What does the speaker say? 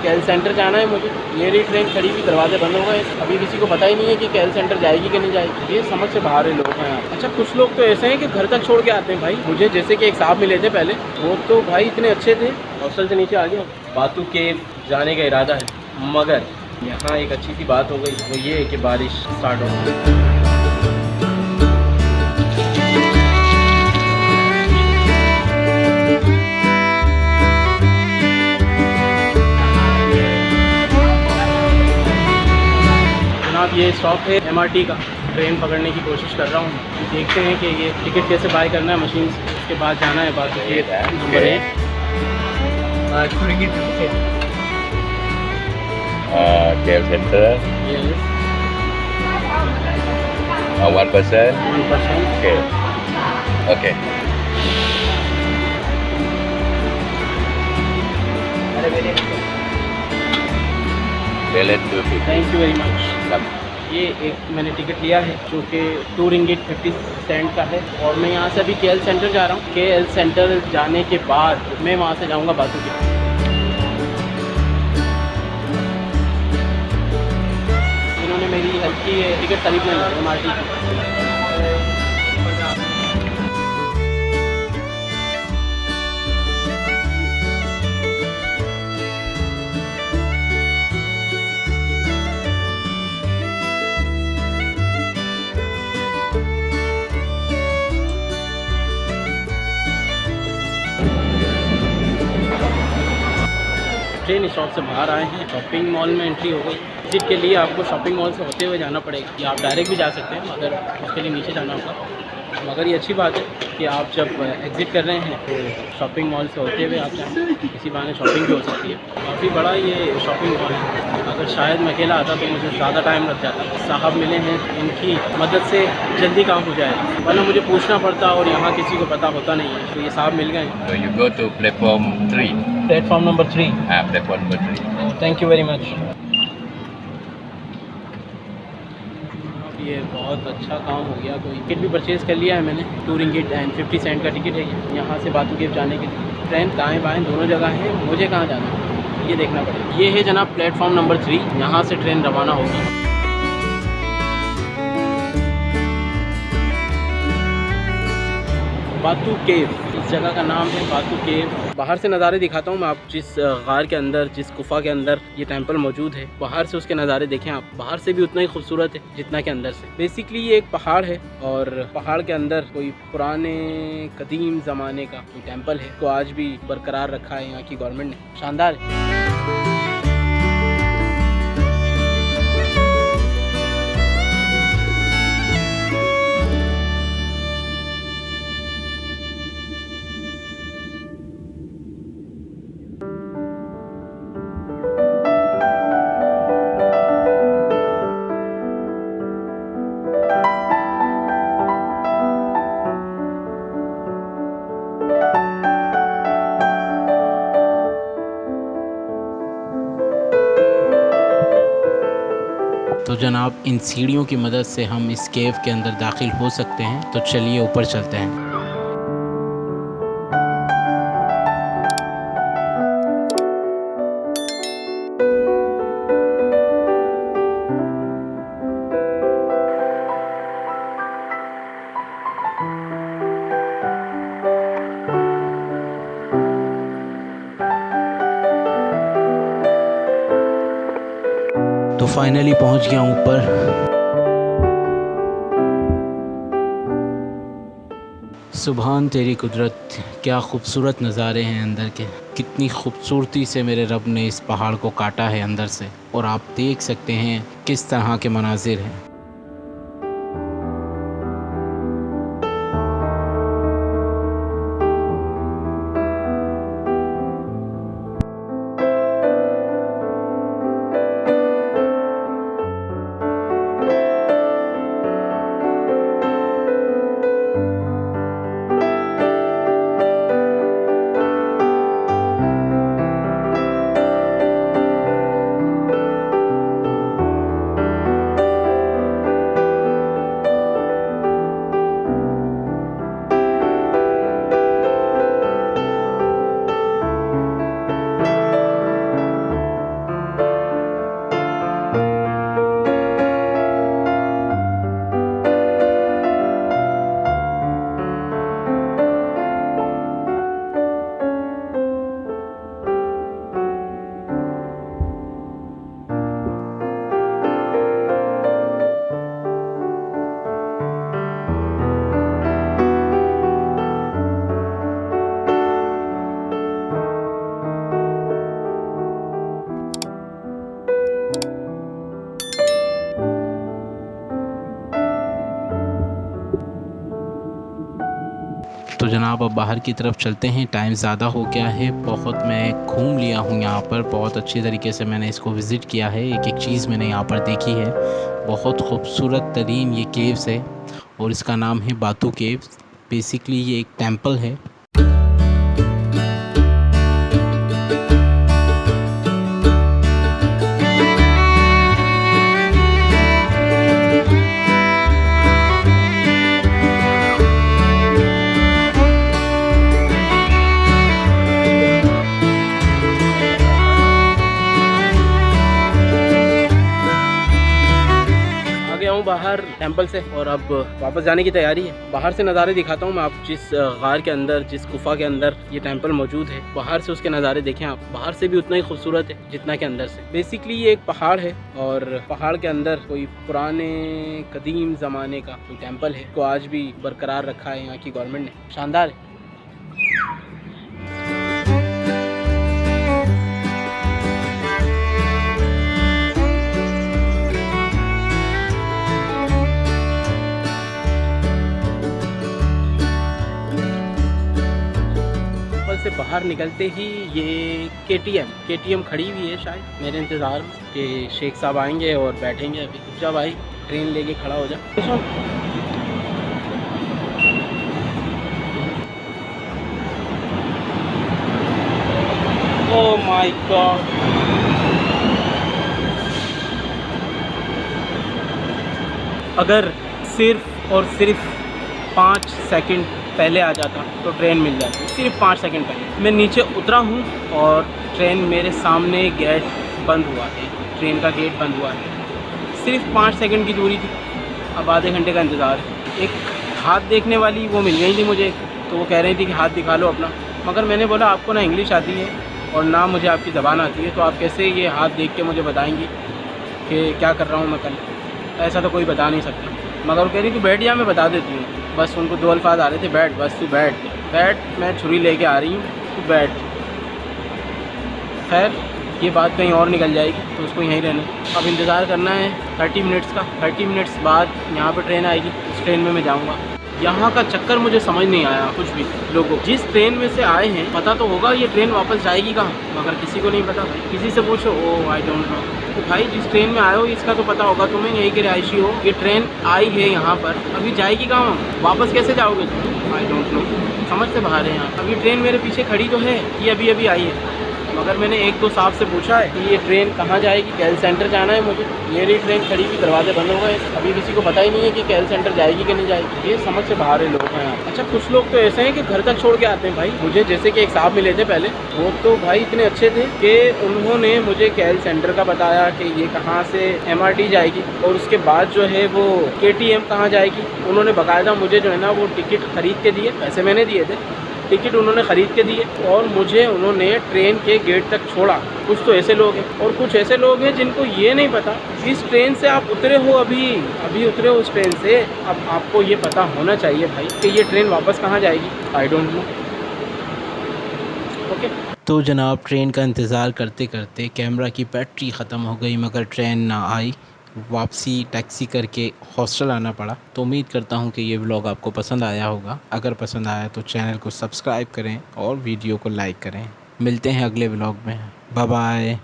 कैल centre जाना है मुझे। ये रही ट्रेन खड़ी हुई, दरवाजे बंद हो गए। अभी किसी को पता ही नहीं है कि कैल सेंटर जाएगी कि नहीं जाएगी। ये समझ से बाहर है लोग हैं यहाँ। अच्छा, कुछ लोग तो ऐसे हैं कि घर तक छोड़ के आते हैं भाई। मुझे जैसे कि एक साहब मिले थे पहले, वो तो भाई इतने अच्छे थे। हॉस्टल से नीचे आ गया, बातू केव जाने का इरादा है, मगर यहाँ एक अच्छी सी बात हो गई, वो ये है कि बारिश स्टार्ट हो गई। जनाब ये स्टॉप है MRT का, ट्रेन पकड़ने की कोशिश कर रहा हूँ। देखते हैं कि ये टिकट कैसे बाय करना है मशीन से, उसके बाद जाना है बातू केव number 1। Care center, Yes, 1%. 1%. Okay. Okay. Let to be. Thank you very much. ये एक मैंने टिकट लिया है जो कि 2 रिंगिट 50 सेंट का है, और मैं यहाँ से अभी KL सेंटर जा रहा हूँ। KL सेंटर जाने के बाद मैं वहाँ से जाऊँगा बातू केव। इन्होंने मेरी हेल्प की है टिकट खरीदने में MRT की। ट्रेन स्टॉप से बाहर आए हैं, शॉपिंग मॉल में एंट्री हो गई। विजिट के लिए आपको शॉपिंग मॉल से होते हुए जाना पड़ेगा, या आप डायरेक्ट भी जा सकते हैं, मगर उसके लिए नीचे जाना होगा। मगर ये अच्छी बात है कि आप जब एग्ज़िट कर रहे हैं तो शॉपिंग मॉल से होते हुए आप जाएँ, इसी बहाने शॉपिंग भी हो सकती है। काफ़ी बड़ा ये शॉपिंग मॉल है। अगर शायद मैं अकेला आता तो मुझे ज़्यादा टाइम लग जाता। साहब मिले हैं, इनकी मदद से जल्दी काम हो जाएगा, वरना मुझे पूछना पड़ता और यहाँ किसी को पता होता नहीं है। तो ये साहब मिल गए। So you go to platform 3. Platform number 3। Platform number 3. Thank you very much. ये बहुत अच्छा काम हो गया। कोई टिकट भी परचेज़ कर लिया है मैंने, 2 रिंगिट एंड 50 सेंट का टिकट है ये। यहाँ से बातू केव जाने के लिए ट्रेन दाएँ बाएँ दोनों जगह है। मुझे कहाँ जाना है ये देखना पड़ेगा। ये है जनाब प्लेटफॉर्म नंबर 3, यहाँ से ट्रेन रवाना होगी। बातू केव, इस जगह का नाम है बातू केव। बाहर से नज़ारे दिखाता हूँ मैं आप। जिस गार के अंदर, जिस गुफा के अंदर ये टेंपल मौजूद है, बाहर से उसके नज़ारे देखें आप। बाहर से भी उतना ही खूबसूरत है जितना कि अंदर से। बेसिकली ये एक पहाड़ है, और पहाड़ के अंदर कोई पुराने कदीम ज़माने का कोई टेंपल है, को आज भी बरकरार रखा है यहाँ की गवर्नमेंट ने। शानदार है। तो जनाब इन सीढ़ियों की मदद से हम इस केव के अंदर दाखिल हो सकते हैं। तो चलिए ऊपर चलते हैं। तो फाइनली पहुंच गया ऊपर। सुभान तेरी कुदरत, क्या खूबसूरत नज़ारे हैं अंदर के। कितनी खूबसूरती से मेरे रब ने इस पहाड़ को काटा है अंदर से, और आप देख सकते हैं किस तरह के मनाजिर हैं। जनाब अब बाहर की तरफ चलते हैं, टाइम ज़्यादा हो गया है। बहुत मैं घूम लिया हूँ यहाँ पर, बहुत अच्छी तरीके से मैंने इसको विज़िट किया है, एक एक चीज़ मैंने यहाँ पर देखी है। बहुत खूबसूरत तरीन ये केव्स है और इसका नाम है बातू केव्स। बेसिकली ये एक टेंपल है। बाहर टेंपल से और अब वापस जाने की तैयारी है। बाहर से नज़ारे दिखाता हूँ मैं आपको, जिस गार के अंदर, जिस गुफा के अंदर ये टेंपल मौजूद है, बाहर से उसके नज़ारे देखें आप। बाहर से भी उतना ही खूबसूरत है जितना के अंदर से। बेसिकली ये एक पहाड़ है और पहाड़ के अंदर कोई पुराने कदीम ज़माने का कोई टेंपल है, को आज भी बरकरार रखा है यहाँ की गवर्नमेंट ने। शानदार है। से बाहर निकलते ही ये KTM खड़ी हुई है शायद मेरे इंतज़ार में कि शेख साहब आएंगे और बैठेंगे। अभी रुक जा भाई, ट्रेन लेके खड़ा हो जा। ओह माय गॉड, अगर सिर्फ और सिर्फ 5 सेकंड पहले आ जाता तो ट्रेन मिल जाती। सिर्फ 5 सेकंड पहले मैं नीचे उतरा हूँ और ट्रेन मेरे सामने गेट बंद हुआ है, ट्रेन का गेट बंद हुआ है। सिर्फ 5 सेकंड की दूरी थी, अब आधे घंटे का इंतज़ार है। एक हाथ देखने वाली वो मिल गई थी मुझे, तो वो कह रही थी कि हाथ दिखा लो अपना, मगर मैंने बोला आपको ना इंग्लिश आती है और ना मुझे आपकी ज़बान आती है, तो आप कैसे ये हाथ देख के मुझे बताएंगी कि क्या कर रहा हूँ मैं कल? ऐसा तो कोई बता नहीं सकता। मगर वो कह रही तू बैठ जा, मैं बता देती हूँ। बस उनको 2 अल्फाज आ रहे थे, बैठ, बस तू बैठ बैठ, मैं छुरी लेके आ रही हूँ, तू बैठ। खैर ये बात कहीं और निकल जाएगी तो उसको यहीं रहने। अब इंतज़ार करना है 30 मिनट्स का। 30 मिनट्स बाद यहाँ पे ट्रेन आएगी, उस ट्रेन में मैं जाऊँगा। यहाँ का चक्कर मुझे समझ नहीं आया कुछ भी। लोगों जिस ट्रेन में से आए हैं पता तो होगा ये ट्रेन वापस जाएगी कहाँ, मगर किसी को नहीं पता। किसी से पूछो, ओ आई डोंट नो। तो भाई जिस ट्रेन में आए हो इसका तो पता होगा तुम्हें, यहीं के रिहायशी हो। ये ट्रेन आई है यहाँ पर, अभी जाएगी कहाँ, वापस कैसे जाओगे तुम? आई डोंट नो, समझ से बाहर है यहाँ। अभी ट्रेन मेरे पीछे खड़ी तो है, ये अभी अभी आई है, मगर मैंने 1-2 साहब से पूछा है कि ये ट्रेन कहाँ जाएगी। कैल सेंटर जाना है मुझे। ये रही ट्रेन खड़ी हुई, दरवाजे बंद हो गए। अभी किसी को पता ही नहीं है कि कैल सेंटर जाएगी कि नहीं जाएगी। ये समझ से बाहर है लोग हैं यहाँ। अच्छा कुछ लोग तो ऐसे हैं कि घर तक छोड़ के आते हैं भाई। मुझे जैसे कि एक साहब मिले थे पहले, वो तो भाई इतने अच्छे थे कि उन्होंने मुझे कैल सेंटर का बताया कि ये कहाँ से MRT जाएगी और उसके बाद जो है वो KTM कहाँ जाएगी। उन्होंने बाकायदा मुझे जो है ना वो टिकट ख़रीद के दिए, पैसे मैंने दिए थे, टिकट उन्होंने ख़रीद के दिए और मुझे उन्होंने ट्रेन के गेट तक छोड़ा। कुछ तो ऐसे लोग हैं और कुछ ऐसे लोग हैं जिनको ये नहीं पता इस ट्रेन से आप उतरे हो, अभी उतरे हो उस ट्रेन से, अब आपको ये पता होना चाहिए भाई कि ये ट्रेन वापस कहाँ जाएगी। I don't know. ओके तो जनाब ट्रेन का इंतज़ार करते करते कैमरा की बैटरी ख़त्म हो गई, मगर ट्रेन ना आई। वापसी टैक्सी करके हॉस्टल आना पड़ा। तो उम्मीद करता हूँ कि ये व्लॉग आपको पसंद आया होगा। अगर पसंद आया तो चैनल को सब्सक्राइब करें और वीडियो को लाइक करें। मिलते हैं अगले व्लॉग में। Bye bye.